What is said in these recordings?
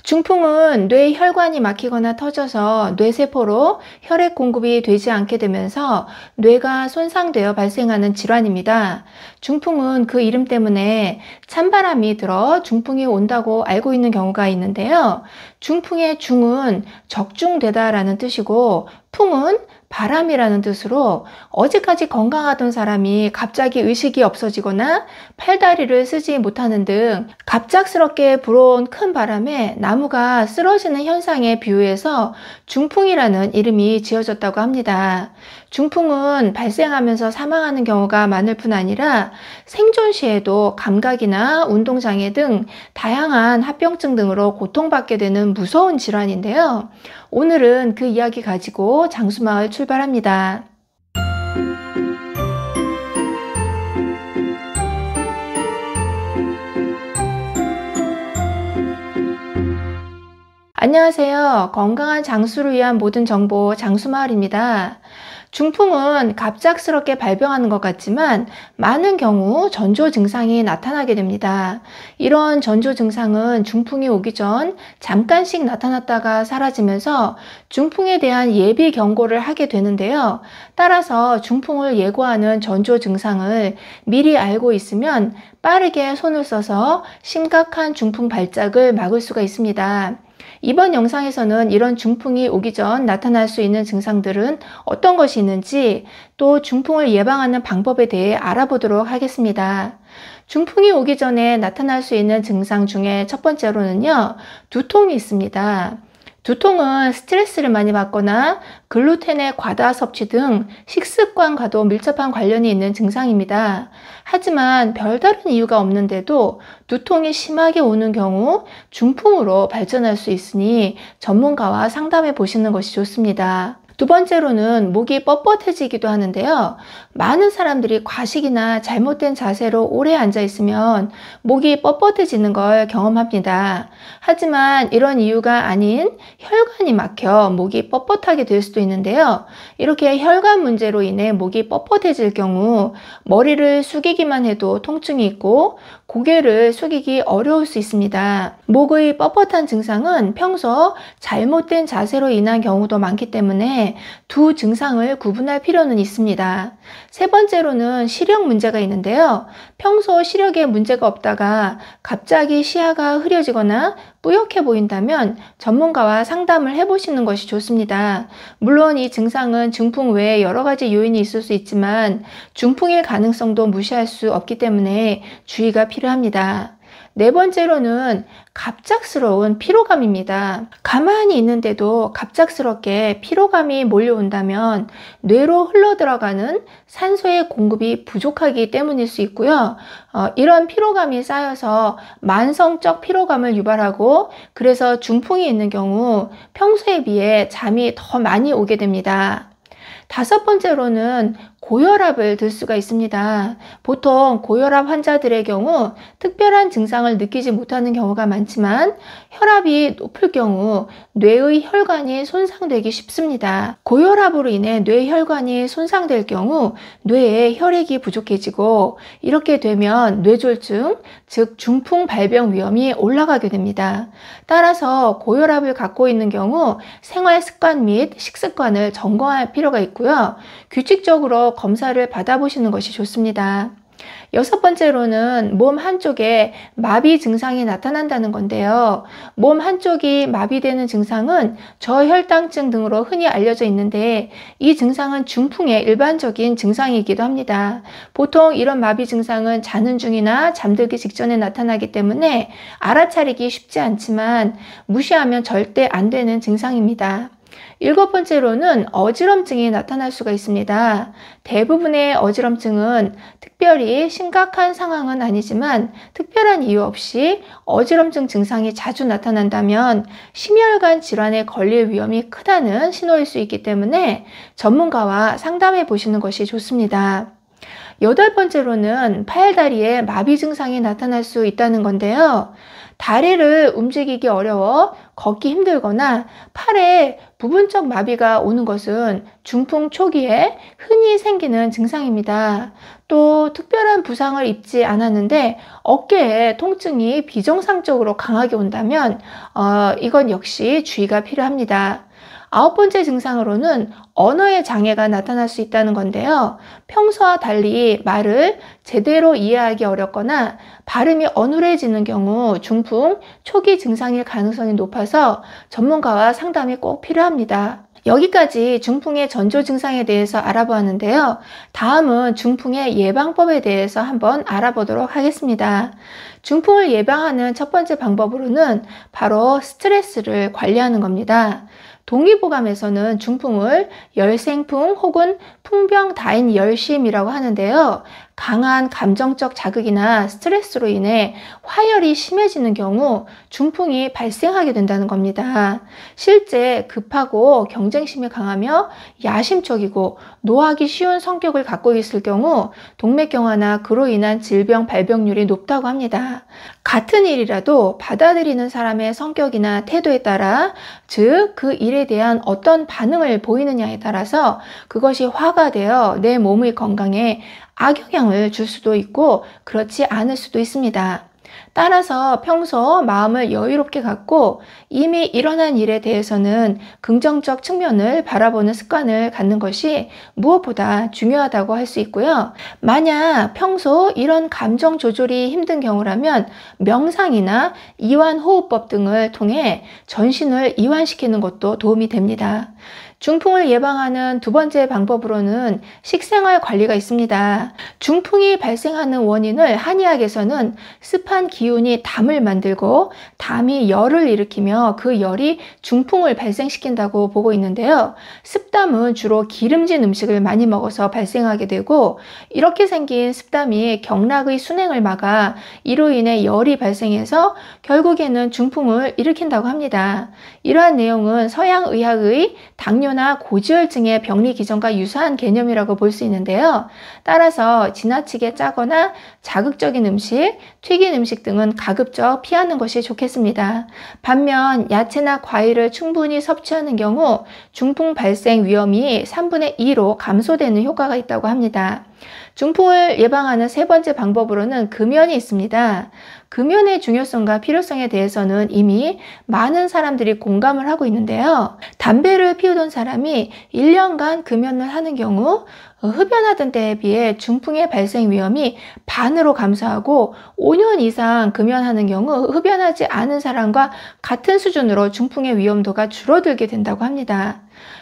중풍은 뇌 혈관이 막히거나 터져서 뇌세포로 혈액 공급이 되지 않게 되면서 뇌가 손상되어 발생하는 질환입니다. 중풍은 그 이름 때문에 찬바람이 들어 중풍이 온다고 알고 있는 경우가 있는데요. 중풍의 중은 적중되다라는 뜻이고 풍은 바람이라는 뜻으로 어제까지 건강하던 사람이 갑자기 의식이 없어지거나 팔다리를 쓰지 못하는 등 갑작스럽게 불어온 큰 바람에 나무가 쓰러지는 현상에 비유해서 중풍이라는 이름이 지어졌다고 합니다. 중풍은 발생하면서 사망하는 경우가 많을 뿐 아니라 생존 시에도 감각이나 운동장애 등 다양한 합병증 등으로 고통받게 되는 무서운 질환인데요. 오늘은 그 이야기 가지고 장수마을 출발합니다. 안녕하세요. 건강한 장수를 위한 모든 정보 장수마을입니다. 중풍은 갑작스럽게 발병하는 것 같지만 많은 경우 전조 증상이 나타나게 됩니다. 이런 전조 증상은 중풍이 오기 전 잠깐씩 나타났다가 사라지면서 중풍에 대한 예비 경고를 하게 되는데요. 따라서 중풍을 예고하는 전조 증상을 미리 알고 있으면 빠르게 손을 써서 심각한 중풍 발작을 막을 수가 있습니다. 이번 영상에서는 이런 중풍이 오기 전 나타날 수 있는 증상들은 어떤 것이 있는지 또 중풍을 예방하는 방법에 대해 알아보도록 하겠습니다. 중풍이 오기 전에 나타날 수 있는 증상 중에 첫 번째로는요, 두통이 있습니다. 두통은 스트레스를 많이 받거나 글루텐의 과다 섭취 등 식습관과도 밀접한 관련이 있는 증상입니다. 하지만 별다른 이유가 없는데도 두통이 심하게 오는 경우 중풍으로 발전할 수 있으니 전문가와 상담해 보시는 것이 좋습니다. 두 번째로는 목이 뻣뻣해지기도 하는데요. 많은 사람들이 과식이나 잘못된 자세로 오래 앉아 있으면 목이 뻣뻣해지는 걸 경험합니다. 하지만 이런 이유가 아닌 혈관이 막혀 목이 뻣뻣하게 될 수도 있는데요. 이렇게 혈관 문제로 인해 목이 뻣뻣해질 경우 머리를 숙이기만 해도 통증이 있고 고개를 숙이기 어려울 수 있습니다. 목의 뻣뻣한 증상은 평소 잘못된 자세로 인한 경우도 많기 때문에 두 증상을 구분할 필요는 있습니다. 세 번째로는 시력 문제가 있는데요. 평소 시력에 문제가 없다가 갑자기 시야가 흐려지거나 뿌옇게 보인다면 전문가와 상담을 해보시는 것이 좋습니다. 물론 이 증상은 중풍 외에 여러 가지 요인이 있을 수 있지만 중풍일 가능성도 무시할 수 없기 때문에 주의가 필요합니다. 네 번째로는 갑작스러운 피로감입니다. 가만히 있는데도 갑작스럽게 피로감이 몰려온다면 뇌로 흘러들어가는 산소의 공급이 부족하기 때문일 수 있고요. 이런 피로감이 쌓여서 만성적 피로감을 유발하고 그래서 중풍이 있는 경우 평소에 비해 잠이 더 많이 오게 됩니다. 다섯 번째로는 고혈압을 들 수가 있습니다. 보통 고혈압 환자들의 경우 특별한 증상을 느끼지 못하는 경우가 많지만 혈압이 높을 경우 뇌의 혈관이 손상되기 쉽습니다. 고혈압으로 인해 뇌혈관이 손상될 경우 뇌에 혈액이 부족해지고 이렇게 되면 뇌졸중, 즉 중풍 발병 위험이 올라가게 됩니다. 따라서 고혈압을 갖고 있는 경우 생활 습관 및 식습관을 점검할 필요가 있고요. 규칙적으로 검사를 받아보시는 것이 좋습니다. 여섯 번째로는 몸 한쪽에 마비 증상이 나타난다는 건데요. 몸 한쪽이 마비되는 증상은 저혈당증 등으로 흔히 알려져 있는데 이 증상은 중풍의 일반적인 증상이기도 합니다. 보통 이런 마비 증상은 자는 중이나 잠들기 직전에 나타나기 때문에 알아차리기 쉽지 않지만 무시하면 절대 안 되는 증상입니다. 일곱 번째로는 어지럼증이 나타날 수가 있습니다. 대부분의 어지럼증은 특별히 심각한 상황은 아니지만 특별한 이유 없이 어지럼증 증상이 자주 나타난다면 심혈관 질환에 걸릴 위험이 크다는 신호일 수 있기 때문에 전문가와 상담해 보시는 것이 좋습니다. 여덟 번째로는 팔다리에 마비 증상이 나타날 수 있다는 건데요. 다리를 움직이기 어려워 걷기 힘들거나 팔에 부분적 마비가 오는 것은 중풍 초기에 흔히 생기는 증상입니다. 또 특별한 부상을 입지 않았는데 어깨에 통증이 비정상적으로 강하게 온다면 이건 역시 주의가 필요합니다. 9번째 증상으로는 언어의 장애가 나타날 수 있다는 건데요. 평소와 달리 말을 제대로 이해하기 어렵거나 발음이 어눌해지는 경우 중풍 초기 증상일 가능성이 높아서 전문가와 상담이 꼭 필요합니다. 여기까지 중풍의 전조 증상에 대해서 알아보았는데요. 다음은 중풍의 예방법에 대해서 한번 알아보도록 하겠습니다. 중풍을 예방하는 첫 번째 방법으로는 바로 스트레스를 관리하는 겁니다. 동의보감에서는 중풍을 열생풍 혹은 풍병다인열심이라고 하는데요. 강한 감정적 자극이나 스트레스로 인해 화열이 심해지는 경우 중풍이 발생하게 된다는 겁니다. 실제 급하고 경쟁심이 강하며 야심적이고 노하기 쉬운 성격을 갖고 있을 경우 동맥경화나 그로 인한 질병 발병률이 높다고 합니다. 같은 일이라도 받아들이는 사람의 성격이나 태도에 따라, 즉 그 일에 대한 어떤 반응을 보이느냐에 따라서 그것이 화가 되어 내 몸의 건강에 악영향을 줄 수도 있고 그렇지 않을 수도 있습니다. 따라서 평소 마음을 여유롭게 갖고 이미 일어난 일에 대해서는 긍정적 측면을 바라보는 습관을 갖는 것이 무엇보다 중요하다고 할 수 있고요. 만약 평소 이런 감정 조절이 힘든 경우라면 명상이나 이완호흡법 등을 통해 전신을 이완시키는 것도 도움이 됩니다. 중풍을 예방하는 두 번째 방법으로는 식생활 관리가 있습니다. 중풍이 발생하는 원인을 한의학에서는 습한 기운이 담을 만들고 담이 열을 일으키며 그 열이 중풍을 발생시킨다고 보고 있는데요. 습담은 주로 기름진 음식을 많이 먹어서 발생하게 되고, 이렇게 생긴 습담이 경락의 순행을 막아 이로 인해 열이 발생해서 결국에는 중풍을 일으킨다고 합니다. 이러한 내용은 서양의학의 당뇨나 고지혈증의 병리 기전과 유사한 개념이라고 볼 수 있는데요. 따라서 지나치게 짜거나 자극적인 음식, 튀긴 음식 등은 가급적 피하는 것이 좋겠습니다. 반면 야채나 과일을 충분히 섭취하는 경우 중풍 발생 위험이 3분의 2로 감소되는 효과가 있다고 합니다. 중풍을 예방하는 세 번째 방법으로는 금연이 있습니다. 금연의 중요성과 필요성에 대해서는 이미 많은 사람들이 공감을 하고 있는데요. 담배를 피우던 사람이 1년간 금연을 하는 경우 흡연하던 때에 비해 중풍의 발생 위험이 반으로 감소하고 5년 이상 금연하는 경우 흡연하지 않은 사람과 같은 수준으로 중풍의 위험도가 줄어들게 된다고 합니다.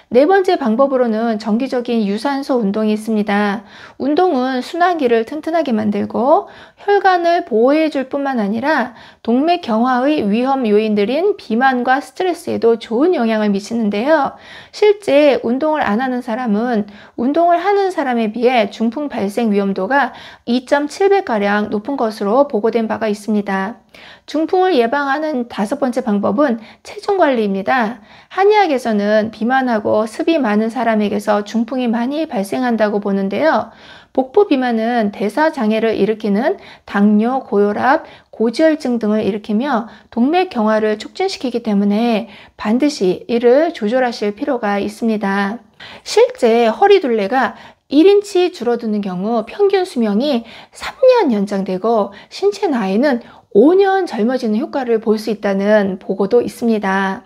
네 번째 방법으로는 정기적인 유산소 운동이 있습니다. 운동은 순환기를 튼튼하게 만들고 혈관을 보호해 줄 뿐만 아니라 동맥경화의 위험 요인들인 비만과 스트레스에도 좋은 영향을 미치는데요. 실제 운동을 안 하는 사람은 운동을 하는 사람에 비해 중풍 발생 위험도가 2.7배가량 높은 것으로 보고된 바가 있습니다. 중풍을 예방하는 다섯 번째 방법은 체중 관리입니다. 한의학에서는 비만하고 습이 많은 사람에게서 중풍이 많이 발생한다고 보는데요. 복부 비만은 대사 장애를 일으키는 당뇨, 고혈압, 고지혈증 등을 일으키며 동맥 경화를 촉진시키기 때문에 반드시 이를 조절하실 필요가 있습니다. 실제 허리둘레가 1인치 줄어드는 경우 평균 수명이 3년 연장되고 신체 나이는 5년 젊어지는 효과를 볼 수 있다는 보고도 있습니다.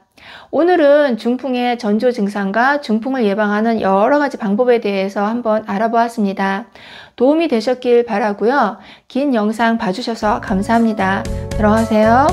오늘은 중풍의 전조 증상과 중풍을 예방하는 여러 가지 방법에 대해서 한번 알아보았습니다. 도움이 되셨길 바라고요. 긴 영상 봐주셔서 감사합니다. 들어가세요.